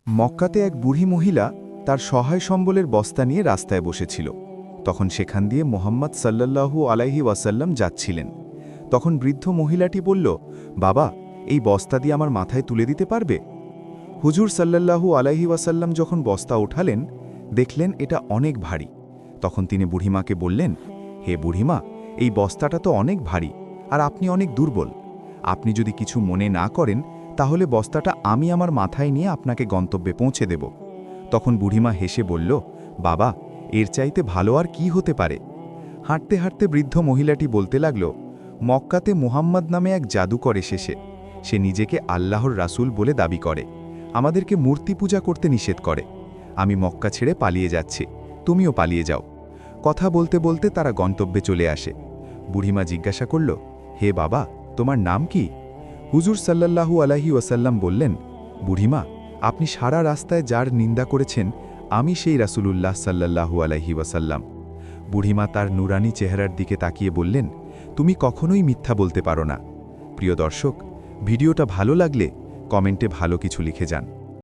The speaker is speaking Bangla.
মক্কাতে এক বুড়ি মহিলা তার সহায় সম্বলের বস্তা নিয়ে রাস্তায় বসেছিল। তখন সেখান দিয়ে মোহাম্মদ সাল্লাল্লাহু আলাইহি ওয়াসাল্লাম যাচ্ছিলেন। তখন বৃদ্ধ মহিলাটি বলল, বাবা, এই বস্তা দিয়ে আমার মাথায় তুলে দিতে পারবে? হুজুর সাল্লাল্লাহু আলাইহি ওয়াসাল্লাম যখন বস্তা উঠালেন, দেখলেন এটা অনেক ভারী। তখন তিনি বুড়িমাকে বললেন, হে বুড়িমা, এই বস্তাটা তো অনেক ভারী, আর আপনি অনেক দুর্বল। আপনি যদি কিছু মনে না করেন, তাহলে বস্তাটা আমি আমার মাথায় নিয়ে আপনাকে গন্তব্যে পৌঁছে দেব। তখন বুড়িমা হেসে বলল, বাবা, এর চাইতে ভালো আর কি হতে পারে? হাঁটতে হাঁটতে বৃদ্ধ মহিলাটি বলতে লাগল, মক্কাতে মুহাম্মদ নামে এক জাদুকর এসেছে। সে নিজেকে আল্লাহর রাসূল বলে দাবি করে, আমাদেরকে মূর্তি পূজা করতে নিষেধ করে। আমি মক্কা ছেড়ে পালিয়ে যাচ্ছি, তুমিও পালিয়ে যাও। কথা বলতে বলতে তারা গন্তব্যে চলে আসে। বুড়িমা জিজ্ঞাসা করল, হে বাবা, তোমার নাম কি? হুজুর সাল্লাল্লাহু আলাইহি ওয়াসাল্লাম বললেন, বুড়িমা, আপনি সারা রাস্তায় যার নিন্দা করেছেন, আমি সেই রাসূলুল্লাহ সাল্লাল্লাহু আলাইহি ওয়াসাল্লাম। বুড়িমা তার নুরানি চেহারার দিকে তাকিয়ে বললেন, তুমি কখনোই মিথ্যা বলতে পারো না। প্রিয় দর্শক, ভিডিওটা ভালো লাগলে কমেন্টে ভালো কিছু লিখে যান।